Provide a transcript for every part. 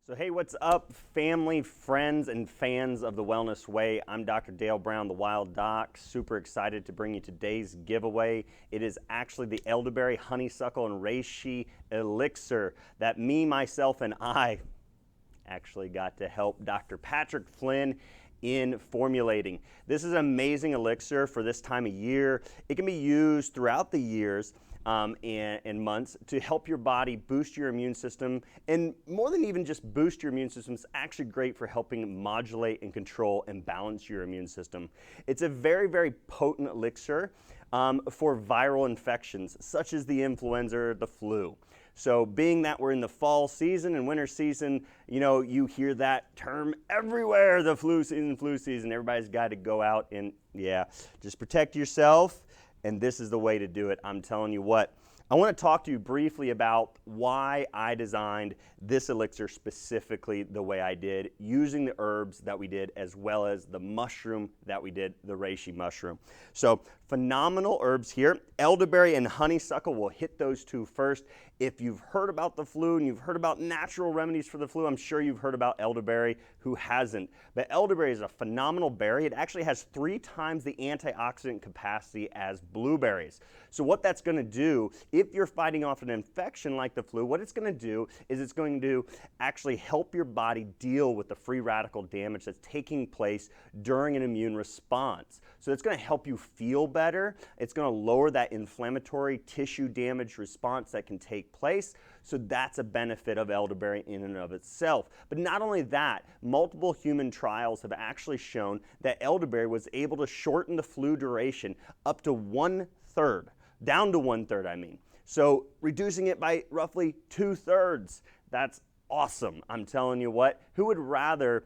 So hey, what's up, family, friends, and fans of the Wellness Way? I'm Dr. Dale Brown, the Wild Doc. Super excited to bring you today's giveaway. It is actually the Elderberry, Honeysuckle, and Reishi elixir that me, myself, and I actually got to help Dr. Patrick Flynn in formulating. This is an amazing elixir for this time of year. It can be used throughout the years and months to help your body boost your immune system, and more than even just boost your immune system, it's actually great for helping modulate and control and balance your immune system. It's a very, very potent elixir for viral infections such as the influenza or the flu. So being that we're in the fall season and winter season, you know, you hear that term everywhere, the flu season. Everybody's got to go out and, yeah, just protect yourself. And this is the way to do it. I'm telling you what. I want to talk to you briefly about why I designed this elixir specifically the way I did, using the herbs that we did as well as the mushroom that we did, the reishi mushroom. So phenomenal herbs here. Elderberry and honeysuckle, we'll hit those two first. If you've heard about the flu and you've heard about natural remedies for the flu, I'm sure you've heard about elderberry. Who hasn't? But elderberry is a phenomenal berry. It actually has 3 times the antioxidant capacity as blueberries. So what that's going to do, if you're fighting off an infection like the flu, what it's going to do is it's going to actually help your body deal with the free radical damage that's taking place during an immune response. So it's going to help you feel better. It's going to lower that inflammatory tissue damage response that can take place. So that's a benefit of elderberry in and of itself. But not only that, multiple human trials have actually shown that elderberry was able to shorten the flu duration up to 1/3, down to 1/3, I mean. So reducing it by roughly 2/3. That's awesome. I'm telling you what, who would rather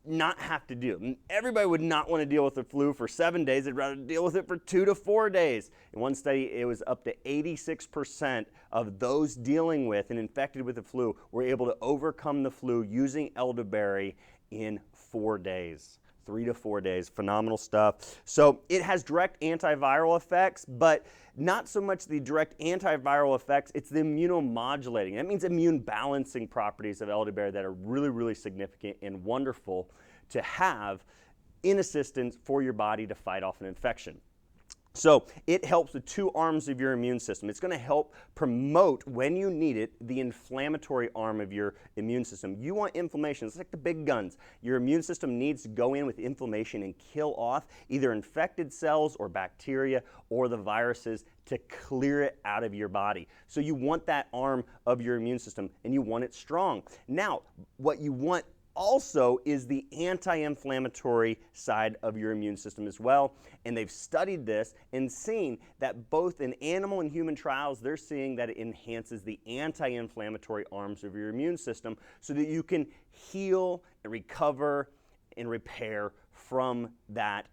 not have to deal? Everybody would not want to deal with the flu for 7 days. They'd rather deal with it for 2 to 4 days. In one study, it was up to 86% of those dealing with and infected with the flu were able to overcome the flu using elderberry in 4 days. 3 to 4 days, phenomenal stuff. So it has direct antiviral effects, but not so much the direct antiviral effects, it's the immunomodulating. That means immune balancing properties of elderberry that are really, really significant and wonderful to have in assistance for your body to fight off an infection. So it helps with 2 arms of your immune system. It's going to help promote, when you need it, the inflammatory arm of your immune system. You want inflammation. It's like the big guns. Your immune system needs to go in with inflammation and kill off either infected cells or bacteria or the viruses to clear it out of your body. So you want that arm of your immune system, and you want it strong. Now, what you want also is the anti-inflammatory side of your immune system as well. And they've studied this and seen that both in animal and human trials, they're seeing that it enhances the anti-inflammatory arms of your immune system so that you can heal and recover and repair from that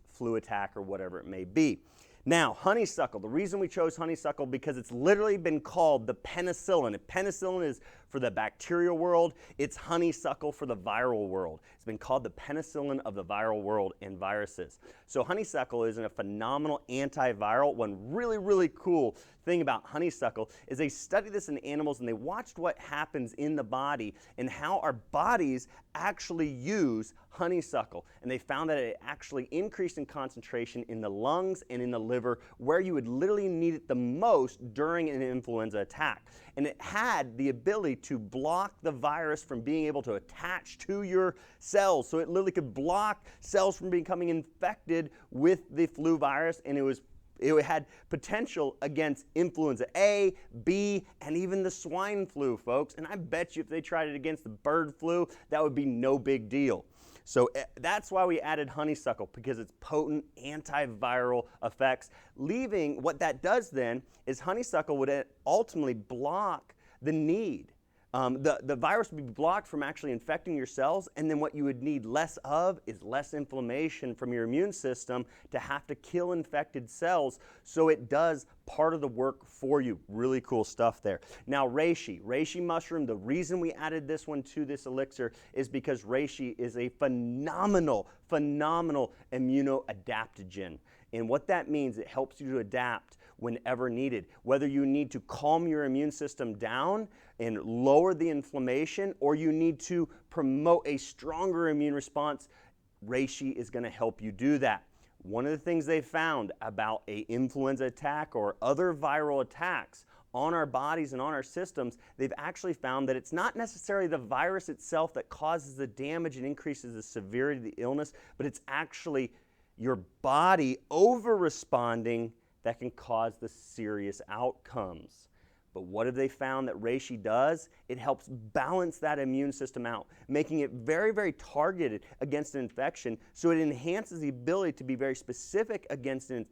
flu attack or whatever it may be. Now, honeysuckle, the reason we chose honeysuckle because it's literally been called the penicillin. If penicillin is for the bacterial world, it's honeysuckle for the viral world. It's been called the penicillin of the viral world and viruses. So honeysuckle is a phenomenal antiviral. One really, really cool thing about honeysuckle is they studied this in animals and they watched what happens in the body and how our bodies actually use honeysuckle. And they found that it actually increased in concentration in the lungs and in the liver where you would literally need it the most during an influenza attack. And it had the ability to block the virus from being able to attach to your cells. So it literally could block cells from becoming infected with the flu virus, and it had potential against influenza A, B, and even the swine flu, folks. And I bet you if they tried it against the bird flu, that would be no big deal. So that's why we added honeysuckle, because it's potent antiviral effects. Leaving, what that does then is honeysuckle would ultimately block the need. The virus would be blocked from actually infecting your cells, and then what you would need less of is less inflammation from your immune system to have to kill infected cells, so it does part of the work for you. Really cool stuff there. Now reishi mushroom, the reason we added this one to this elixir is because reishi is a phenomenal immunoadaptogen. And what that means, it helps you to adapt whenever needed. Whether you need to calm your immune system down and lower the inflammation, or you need to promote a stronger immune response, Reishi is going to help you do that. One of the things they found about an influenza attack or other viral attacks on our bodies and on our systems, they've actually found that it's not necessarily the virus itself that causes the damage and increases the severity of the illness, but it's actually your body over-responding that can cause the serious outcomes. But what have they found that Reishi does? It helps balance that immune system out, making it very, very targeted against an infection, so it enhances the ability to be very specific against an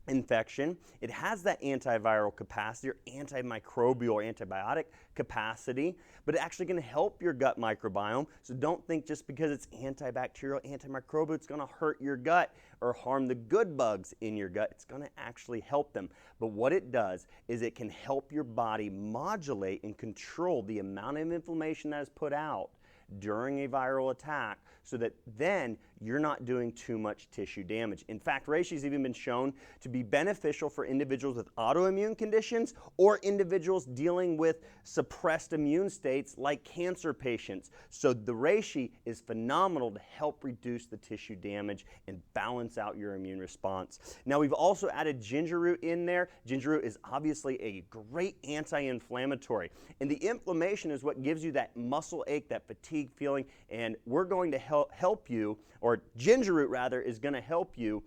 infection. It has that antiviral capacity or antimicrobial or antibiotic capacity, but it's actually going to help your gut microbiome. So don't think just because it's antibacterial, antimicrobial, it's going to hurt your gut or harm the good bugs in your gut. It's going to actually help them. But what it does is it can help your body modulate and control the amount of inflammation that is put out during a viral attack, so that then you're not doing too much tissue damage. In fact, Reishi has even been shown to be beneficial for individuals with autoimmune conditions or individuals dealing with suppressed immune states like cancer patients. So the Reishi is phenomenal to help reduce the tissue damage and balance out your immune response. Now, we've also added ginger root in there. Ginger root is obviously a great anti-inflammatory, and the inflammation is what gives you that muscle ache, that fatigue feeling, and we're going to help you, or ginger root rather, is going to help you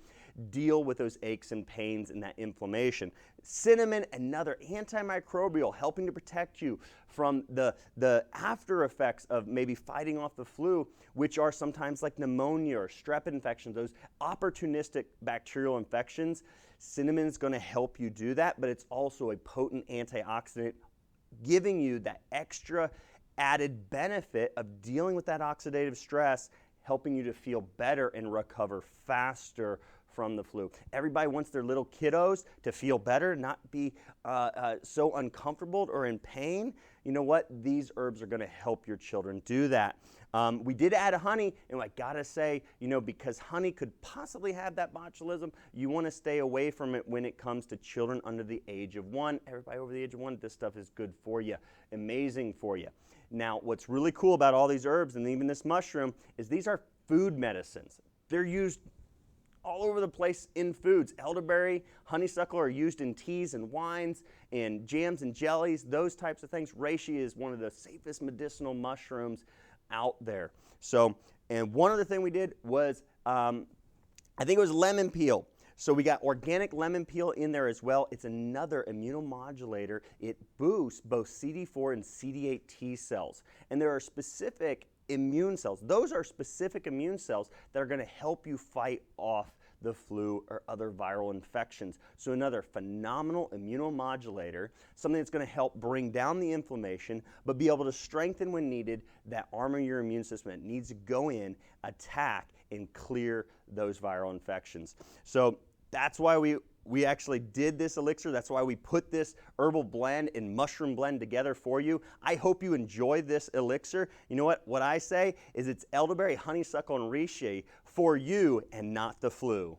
deal with those aches and pains and that inflammation. Cinnamon, another antimicrobial, helping to protect you from the after effects of maybe fighting off the flu, which are sometimes like pneumonia or strep infections, those opportunistic bacterial infections. Cinnamon is going to help you do that, but it's also a potent antioxidant, giving you that extra added benefit of dealing with that oxidative stress, helping you to feel better and recover faster from the flu. Everybody wants their little kiddos to feel better, not be so uncomfortable or in pain. You know what? These herbs are going to help your children do that. We did add honey, and I gotta say, because honey could possibly have that botulism, you want to stay away from it when it comes to children under the age of 1. Everybody over the age of 1, this stuff is good for you, amazing for you. Now, what's really cool about all these herbs and even this mushroom is these are food medicines. They're used all over the place in foods. Elderberry, honeysuckle are used in teas and wines and jams and jellies, those types of things. Reishi is one of the safest medicinal mushrooms out there. So, and one other thing we did was, I think it was lemon peel. So we got organic lemon peel in there as well. It's another immunomodulator. It boosts both CD4 and CD8 T cells. And there are specific immune cells. Those are specific immune cells that are going to help you fight off the flu or other viral infections. So another phenomenal immunomodulator, something that's going to help bring down the inflammation, but be able to strengthen when needed that armor your immune system that needs to go in, attack, and clear those viral infections. So that's why we actually did this elixir. That's why we put this herbal blend and mushroom blend together for you. I hope you enjoy this elixir. You know what I say is it's elderberry, honeysuckle, and reishi for you and not the flu.